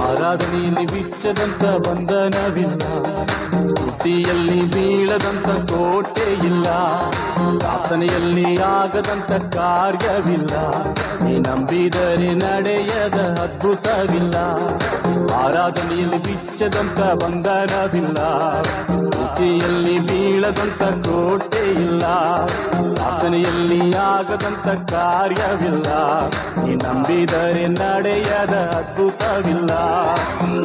ಆರಾಧನೆಯಲ್ಲಿ ಬಿಚ್ಚದಂತ ಬಂಧನವಿಲ್ಲ, ಸ್ತುತಿಯಲ್ಲಿ ಬೀಳದಂತ ಕೋಟೆ ಇಲ್ಲ, ಪ್ರಾರ್ಥನೆಯಲ್ಲಿ ಆಗದಂತ ಕಾರ್ಯವಿಲ್ಲ, ನೀ ನಂಬಿದರೆ ನಡೆಯದ ಅದ್ಭುತವಿಲ್ಲ. ಆರಾಧನೆಯಲ್ಲಿ ಬಿಚ್ಚದಂತ ಬಂಧನವಿಲ್ಲ, ಸ್ತುತಿಯಲ್ಲಿ ಬೀಳದಂತ ಕೋಟೆ ಇಲ್ಲ, ಪ್ರಾರ್ಥನೆಯಲ್ಲಿ ಆಗದಂತ ಕಾರ್ಯವಿಲ್ಲ, ನೀ ನಂಬಿದರೆ ನಡೆಯದ ಅದ್ಭುತವಿಲ್ಲ.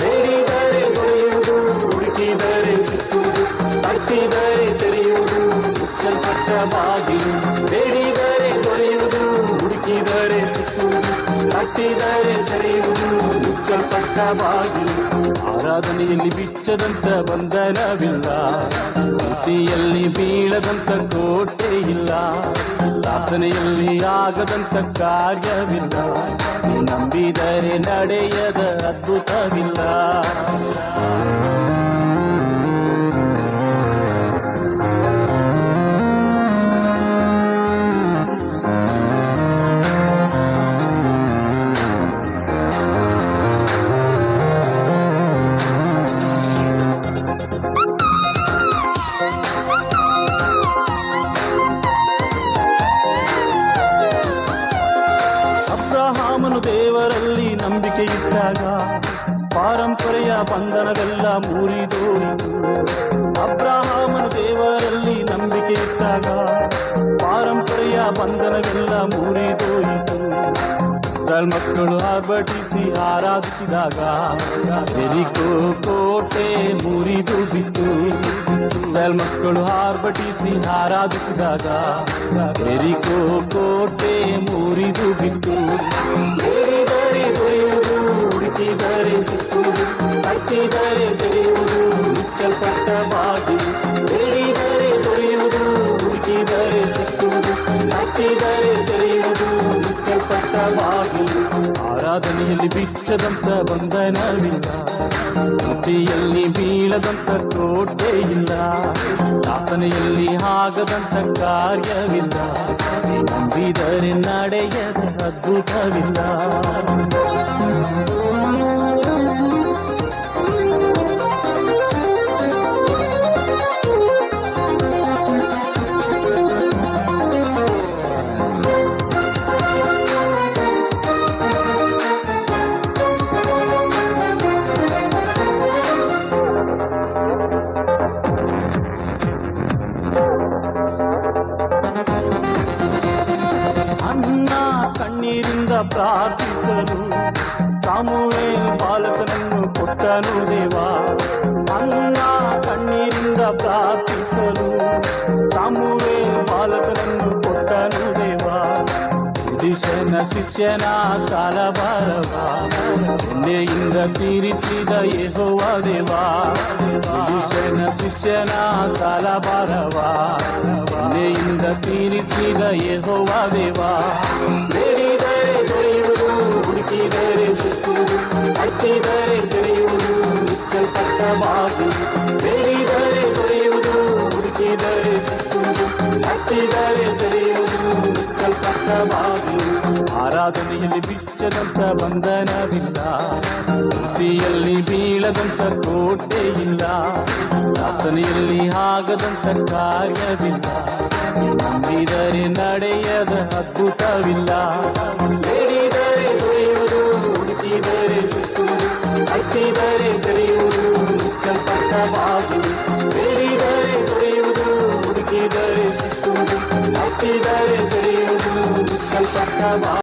ಬೇಡಿದರೆ ದೊರೆಯುವುದು, ಹುಡುಕಿದರೆ ಸಿಕ್ಕುವುದು, ತಟ್ಟಿದರೆ ತೆರೆಯುವುದು, ಮುಚ್ಚಲ್ಪಟ್ಟ ಬಾಗಿಲು. ಬೇಡಿದರೆ ದೊರೆಯುವುದು, ಹುಡುಕಿದರೆ ಸಿಕ್ಕುವುದು, ತಟ್ಟಿದರೆ ತೆರೆಯುವುದು, ಮುಚ್ಚಲ್ಪಟ್ಟ ಬಾಗಿಲು. ಆರಾಧನೆಯಲ್ಲಿ ಬಿಚ್ಚದಂತ ಬಂಧನವಿಲ್ಲ, ಸ್ತುತಿಯಲ್ಲಿ ಬೀಳದಂತ ಕೋಟೆ ಇಲ್ಲ, ಪ್ರಾರ್ಥನೆಯಲ್ಲಿ ಆಗದಂತ ಕಾರ್ಯವಿಲ್ಲ, ನೀ ನಂಬಿದರೆ ನಡೆಯದ ಅದ್ಭುತವಿಲ್ಲ. ಅಬ್ರಹಾಮನು ದೇವರಲ್ಲಿ ನಂಬಿಕೆ ಇಟ್ಟಾಗ ಪಾರಂಪರೆಯ ಬಂಧನವೆಲ್ಲ ಮುರಿದೋಯಿತು. ಅಬ್ರಹಾಮನು ದೇವರಲ್ಲಿ ನಂಬಿಕೆ ಇಟ್ಟಾಗ ಪಾರಂಪರೆಯ ಬಂಧನವೆಲ್ಲ ಮುರಿದೋಯಿತು. ಇಸ್ರಾಯೇಲ್ ಮಕ್ಕಳು ಆರ್ಭಟಿಸಿ ಆರಾಧಿಸಿದಾಗ ಯೆರಿಕೋ ಕೋಟೆ ಮುರಿದು ಬಿತ್ತು. ಇಸ್ರಾಯೇಲ್ ಮಕ್ಕಳು ಆರ್ಭಟಿಸಿ ಆರಾಧಿಸಿದಾಗ ಯೆರಿಕೋ ಕೋಟೆ ಮುರಿದು ಬಿತ್ತು. ಬೇಡಿದರೆ ದೊರೆಯುವುದು, ಹುಡುಕಿದರೆ ಸಿಕ್ಕುವುದು, ತಟ್ಟಿದರೆ ತೆರೆಯುವುದು, ಮುಚ್ಚಲ್ಪಟ್ಟ ಬಾಗಿಲು. ಬೇಡಿದರೆ ದೊರೆಯುವುದು, ಹುಡುಕಿದರೆ ಸಿಕ್ಕುವುದು, ತಟ್ಟಿದರೆ ತೆರೆಯುವುದು, ಮುಚ್ಚಲ್ಪಟ್ಟ ಬಾಗಿಲು. ಆರಾಧನೆಯಲ್ಲಿ ಬಿಚ್ಚದಂತ ಬಂಧನವಿಲ್ಲ, ಸ್ತುತಿಯಲ್ಲಿ ಬೀಳದಂತ ಕೋಟೆ ಇಲ್ಲ, ಪ್ರಾರ್ಥನೆಯಲ್ಲಿ ಆಗದಂತ ಕಾರ್ಯವಿಲ್ಲ, ನಂಬಿದರೆ ನಡೆಯದ ಅದ್ಭುತವಿಲ್ಲ. ಅನ್ನ ಕಣ್ಣೀರಿಂದ ಪ್ರಾರ್ಥಿಸಲು ಸಾಮುವೇಲ್ ಬಾಲಕನನ್ನು ಕೊಟ್ಟನು ದೇವ. ಅನ್ನ ಕಣ್ಣೀರಿಂದ ಪ್ರಾರ್ಥಿಸಲು ಸಾಮುವೇಲ್ ಬಾಲಕನನ್ನು ಕೊಟ್ಟನು ದೇವ. ಯೆಹೂದನ ಶಿಷ್ಯನ ಸಾಲ ಭಾರವ ಎಣ್ಣೆಯಿಂದ ತೀರಿಸಿದ ಯೆಹೋವ ದೇವ. ಯೆಹೂದನ ಶಿಷ್ಯನ ಸಾಲ ಭಾರವ ಎಣ್ಣೆಯಿಂದ ತೀರಿಸಿದ ಯೆಹೋವ ದೇವ. ಬೇಡಿದರೆ ದೊರೆಯುವುದು, ಹುಡುಕಿದರೆ ಸಿಕ್ಕುವುದು, ತಟ್ಟಿದರೆ ತೆರೆಯುವುದು, ಮುಚ್ಚಲ್ಪಟ್ಟ ಬಾಗಿಲು. ಬೇಡಿದರೆ ದೊರೆಯುವುದು, ಹುಡುಕಿದರೆ ಸಿಕ್ಕುವುದು, ತಟ್ಟಿದರೆ ತೆರೆಯುವುದು, ಮುಚ್ಚಲ್ಪಟ್ಟ ಬಾಗಿಲು. ಆರಾಧನೆಯಲ್ಲಿ ಬಿಚ್ಚದಂತ ಬಂಧನವಿಲ್ಲ, ಸ್ತುತಿಯಲ್ಲಿ ಬೀಳದಂತ ಕೋಟೆ ಇಲ್ಲ, ಪ್ರಾರ್ಥನೆಯಲ್ಲಿ ಆಗದಂತ ಕಾರ್ಯವಿಲ್ಲ, ನಂಬಿದರೆ ನಡೆಯದ ಅದ್ಭುತವಿಲ್ಲ. ಬೇಡಿದರೆ ದೊರೆಯುವುದು, ಹುಡುಕಿದರೆ ಸಿಕ್ಕುವುದು, ತಟ್ಟಿದರೆ ತೆರೆಯುವುದು, ಮುಚ್ಚಲ್ಪಟ್ಟ ಬಾಗಿಲು. ಬೇಡಿದರೆ ದೊರೆಯುವುದು, ಹುಡುಕಿದರೆ ಸಿಕ್ಕುವುದು, ತಟ್ಟಿದರೆ ತೆರೆಯುವುದು, ಮುಚ್ಚಲ್ಪಟ್ಟ ಬಾಗಿಲು.